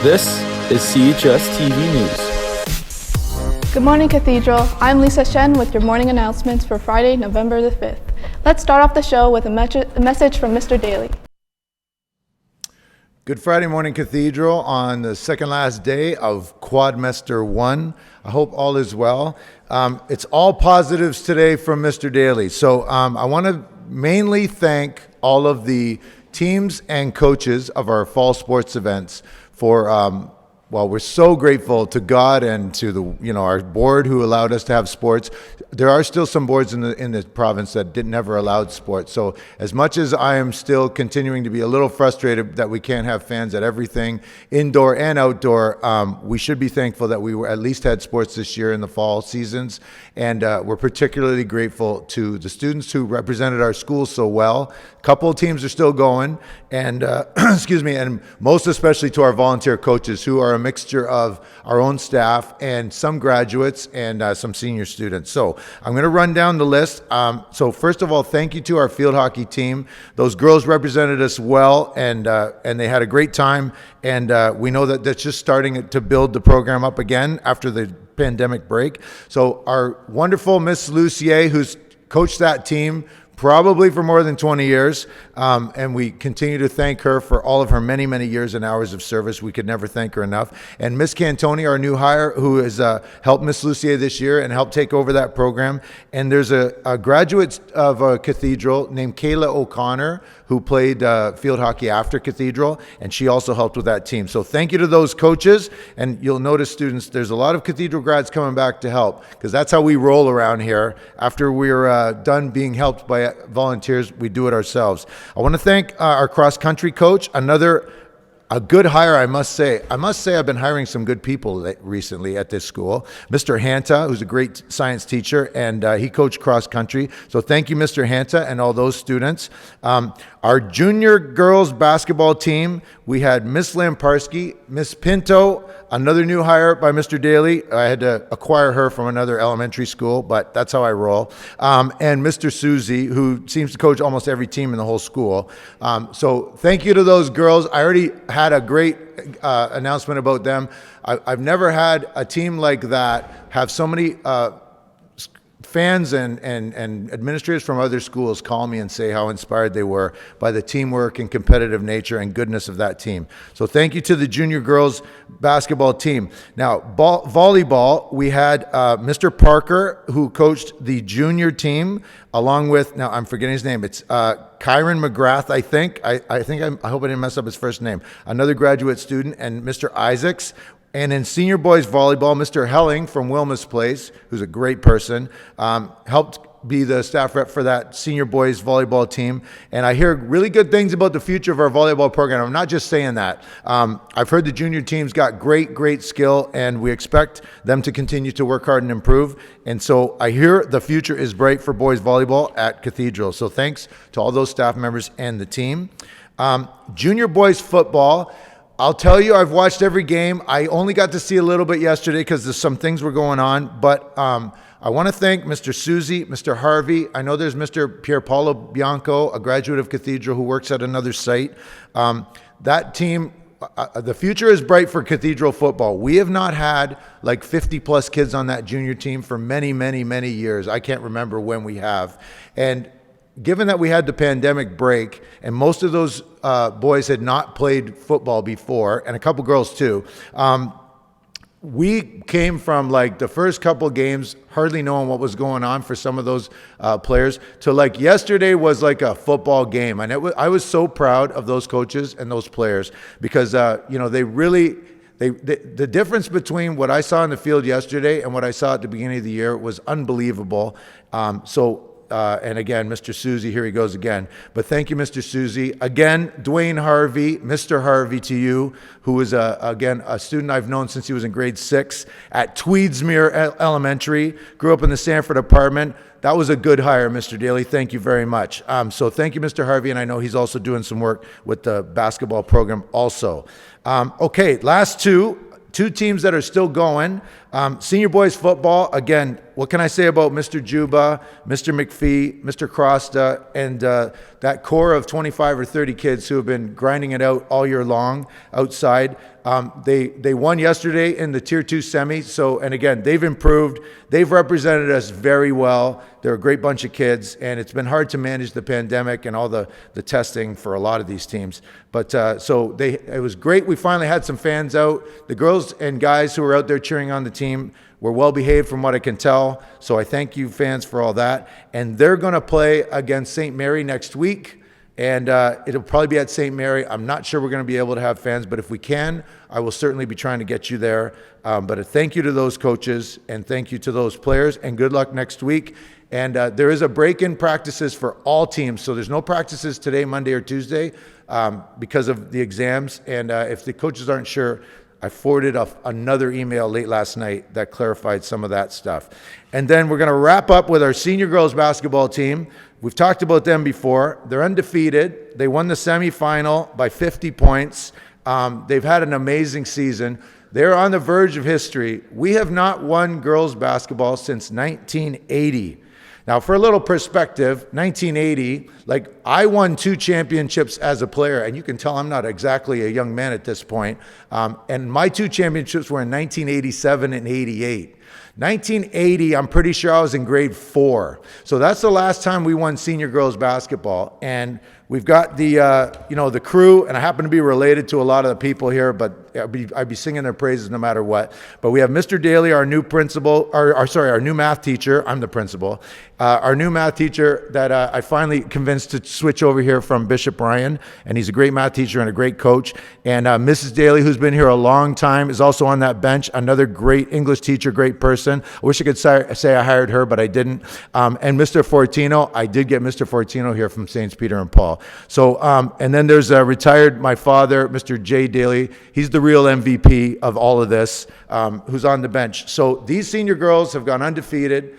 This is CHSTV News. Good morning, Cathedral. I'm Lisa Shen with your morning announcements for Friday, November the 5th. Let's start off the show with a message from Mr. Daly. Good Friday morning, Cathedral, on the second last day of Quadmester 1. I hope all is well. It's all positives today from Mr. Daly. So I want to mainly thank all of the teams and coaches of our fall sports events for, we're so grateful to God and to our board who allowed us to have sports. There are still some boards in the province that never allowed sports. So as much as I am still continuing to be a little frustrated that we can't have fans at everything, indoor and outdoor, we should be thankful that we at least had sports this year in the fall seasons. And we're particularly grateful to the students who represented our schools so well. A couple of teams are still going, and and most especially to our volunteer coaches, who are a mixture of our own staff and some graduates and some senior students. So I'm going to run down the list. So first of all, thank you to our field hockey team. Those girls represented us well, and they had a great time. And we know that that's just starting to build the program up again after the pandemic break. So our wonderful Miss Lucier, who's coached that team probably for more than 20 years, and we continue to thank her for all of her many, many years and hours of service. We could never thank her enough. And Miss Cantoni, our new hire, who has helped Miss Lucier this year and helped take over that program. And there's a graduate of a Cathedral named Kayla O'Connor, who played field hockey after Cathedral, and she also helped with that team. So thank you to those coaches. And you'll notice, students, there's a lot of Cathedral grads coming back to help, because that's how we roll around here. After we're done being helped by volunteers, we do it ourselves. I want to thank our cross-country coach, a good hire, I must say. I've been hiring some good people recently at this school. Mr. Hanta, who's a great science teacher, and he coached cross-country. So thank you, Mr. Hanta, and all those students. Our junior girls basketball team, we had Miss Lamparski, Miss Pinto, another new hire by Mr. Daly. I had to acquire her from another elementary school, but that's how I roll. And Mr. Susie, who seems to coach almost every team in the whole school. So thank you to those girls. I already had a great announcement about them. I've never had a team like that have so many fans and administrators from other schools call me and say how inspired they were by the teamwork and competitive nature and goodness of that team. So thank you to the junior girls basketball team. Now, volleyball, we had Mr. Parker, who coached the junior team, along with, now I'm forgetting his name, it's Kyron McGrath, I think. I hope I didn't mess up his first name. Another graduate student, and Mr. Isaacs. And in senior boys volleyball, Mr. Helling from Wilma's Place, who's a great person, helped be the staff rep for that senior boys volleyball team. And I hear really good things about the future of our volleyball program. I'm not just saying that. I've heard the junior team's got great skill, and we expect them to continue to work hard and improve. And so I hear the future is bright for boys volleyball at Cathedral. So thanks to all those staff members and the team. Junior boys football, I'll tell you, I've watched every game. I only got to see a little bit yesterday because there's some things were going on. But I want to thank Mr. Susie, Mr. Harvey. I know there's Mr. Pierpaolo Bianco, a graduate of Cathedral who works at another site. That team, the future is bright for Cathedral football. We have not had like 50-plus kids on that junior team for many, many, many years. I can't remember when we have. And given that we had the pandemic break and most of those boys had not played football before, and a couple girls too, we came from like the first couple games hardly knowing what was going on for some of those players to like yesterday was like a football game. And I was so proud of those coaches and those players because, they really, the difference between what I saw in the field yesterday and what I saw at the beginning of the year was unbelievable. And again, Mr. Susie, here he goes again. But thank you, Mr. Susie. Again, Dwayne Harvey, Mr. Harvey to you, who is, again, a student I've known since he was in grade 6 at Tweedsmuir Elementary, grew up in the Sanford apartment. That was a good hire, Mr. Daly. Thank you very much. So thank you, Mr. Harvey, and I know he's also doing some work with the basketball program also. Okay, last two teams that are still going. Senior boys football, again, what can I say about Mr. Juba, Mr. McPhee, Mr. Crosta, and that core of 25 or 30 kids who have been grinding it out all year long outside. They won yesterday in the Tier 2 semi, and again, they've improved. They've represented us very well. They're a great bunch of kids, and it's been hard to manage the pandemic and all the testing for a lot of these teams. But it was great. We finally had some fans out. The girls and guys who were out there cheering on the team were well behaved from what I can tell. So I thank you fans for all that. And they're going to play against St. Mary next week. And it'll probably be at St. Mary. I'm not sure we're going to be able to have fans, but if we can, I will certainly be trying to get you there. But a thank you to those coaches and thank you to those players, and good luck next week. And there is a break in practices for all teams. So there's no practices today, Monday or Tuesday, because of the exams. And if the coaches aren't sure, I forwarded another email late last night that clarified some of that stuff. And then we're going to wrap up with our senior girls basketball team. We've talked about them before. They're undefeated. They won the semifinal by 50 points. They've had an amazing season. They're on the verge of history. We have not won girls basketball since 1980. Now, for a little perspective, 1980, I won 2 championships as a player, and you can tell I'm not exactly a young man at this point. And my 2 championships were in 1987 and 88. 1980, I'm pretty sure I was in grade 4. So that's the last time we won senior girls basketball. And we've got the crew, and I happen to be related to a lot of the people here, but I'd be singing their praises no matter what. But we have Mr. Daly, our new principal, our new math teacher. I'm the principal. Our new math teacher that I finally convinced to switch over here from Bishop Ryan, and he's a great math teacher and a great coach. And Mrs. Daly, who's been here a long time, is also on that bench. Another great English teacher, great person. I wish I could say I hired her, but I didn't. And Mr. Fortino, I did get Mr. Fortino here from St. Peter and Paul. So, and then there's my father, Mr. Jay Daly. He's the real MVP of all of this, who's on the bench. So these senior girls have gone undefeated.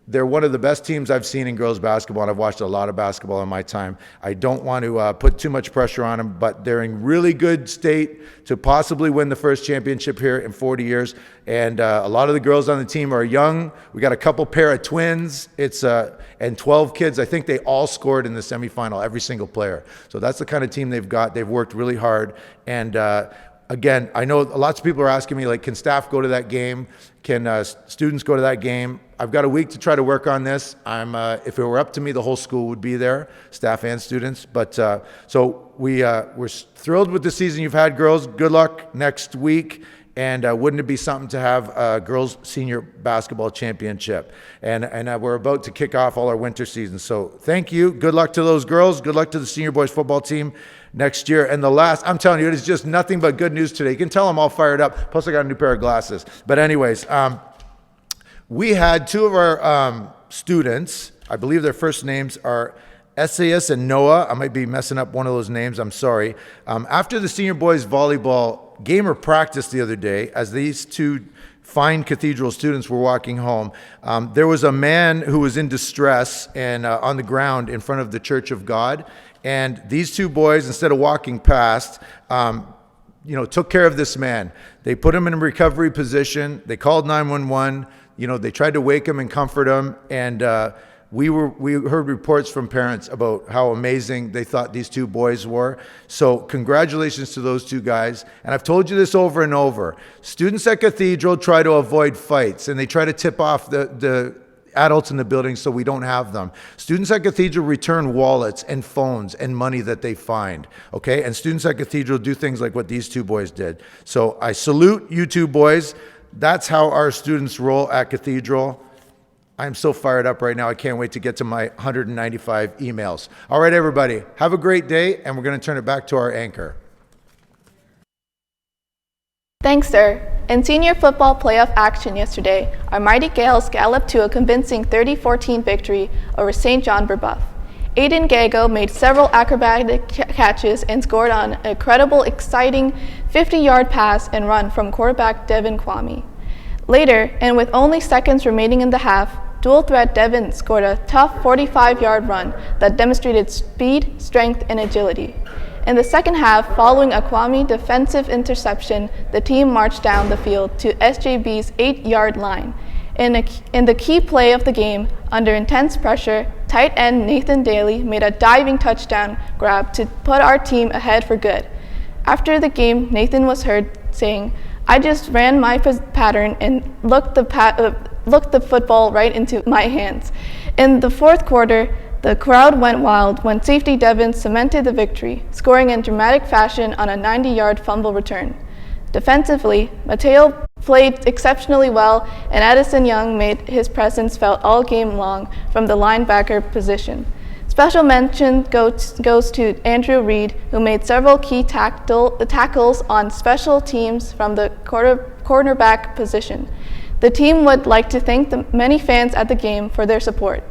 They're one of the best teams I've seen in girls basketball, and I've watched a lot of basketball in my time. I don't want to put too much pressure on them, but they're in really good state to possibly win the first championship here in 40 years. And a lot of the girls on the team are young. We got a couple pair of twins. And 12 kids. I think they all scored in the semifinal, every single player. So that's the kind of team they've got. They've worked really hard. And again, I know lots of people are asking me, can staff go to that game? Can students go to that game? I've got a week to try to work on this. If it were up to me, the whole school would be there, staff and students. But so we're thrilled with the season you've had, girls. Good luck next week. And wouldn't it be something to have a girls senior basketball championship? And we're about to kick off all our winter season. So thank you. Good luck to those girls. Good luck to the senior boys football team next year. And I'm telling you, it is just nothing but good news today. You can tell I'm all fired up. Plus I got a new pair of glasses. But anyways, we had 2 of our students, I believe their first names are Essayas and Noah. I might be messing up one of those names. I'm sorry. After the senior boys volleyball game or practice the other day, as these 2 fine cathedral students were walking home, there was a man who was in distress and on the ground in front of the Church of God. And these 2 boys, instead of walking past, took care of this man. They put him in a recovery position. They called 911. They tried to wake him and comfort him. And we heard reports from parents about how amazing they thought these 2 boys were. So congratulations to those 2 guys. And I've told you this over and over. Students at Cathedral try to avoid fights, and they try to tip off the adults in the building so we don't have them. Students at Cathedral return wallets and phones and money that they find, okay? And students at Cathedral do things like what these 2 boys did. So I salute you 2 boys. That's how our students roll at Cathedral. I'm so fired up right now. I can't wait to get to my 195 emails. All right, everybody, have a great day, and we're going to turn it back to our anchor. Thanks, sir. In senior football playoff action yesterday, our Mighty Gales galloped to a convincing 30-14 victory over St. John Brebeuf. Aiden Gago made several acrobatic catches and scored on an incredible, exciting 50-yard pass and run from quarterback Devin Kwame. Later, and with only seconds remaining in the half, dual threat Devin scored a tough 45-yard run that demonstrated speed, strength, and agility. In the second half, following a Kwame defensive interception, the team marched down the field to SJB's 8-yard line. In the key play of the game, under intense pressure, tight end Nathan Daly made a diving touchdown grab to put our team ahead for good. After the game, Nathan was heard saying, "I just ran my pattern and looked the football right into my hands." In the fourth quarter, the crowd went wild when safety Devin cemented the victory, scoring in dramatic fashion on a 90-yard fumble return. Defensively, Mateo played exceptionally well, and Addison Young made his presence felt all game long from the linebacker position. Special mention goes to Andrew Reed, who made several key tackles on special teams from the cornerback position. The team would like to thank the many fans at the game for their support.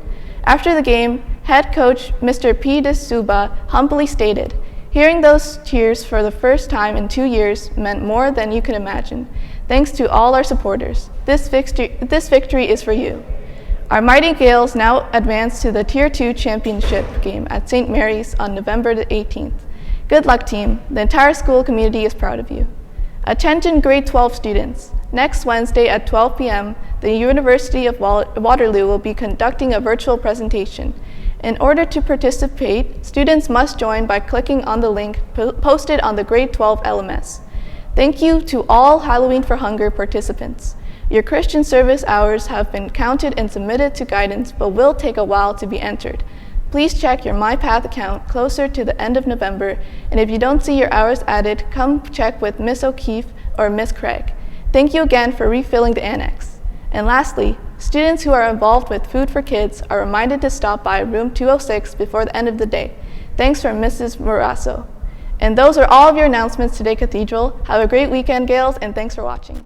After the game, head coach Mr. P. D'Souza humbly stated, "Hearing those cheers for the first time in 2 years meant more than you can imagine. Thanks to all our supporters. This victory is for you." Our Mighty Gales now advance to the Tier 2 championship game at St. Mary's on November the 18th. Good luck, team. The entire school community is proud of you. Attention grade 12 students. Next Wednesday at 12 p.m., the University of Waterloo will be conducting a virtual presentation. In order to participate, students must join by clicking on the link posted on the grade 12 LMS. Thank you to all Halloween for Hunger participants. Your Christian service hours have been counted and submitted to guidance, but will take a while to be entered. Please check your MyPath account closer to the end of November, and if you don't see your hours added, come check with Miss O'Keefe or Miss Craig. Thank you again for refilling the annex. And lastly, students who are involved with Food for Kids are reminded to stop by room 206 before the end of the day. Thanks from Mrs. Morasso. And those are all of your announcements today, Cathedral. Have a great weekend, Gales, and thanks for watching.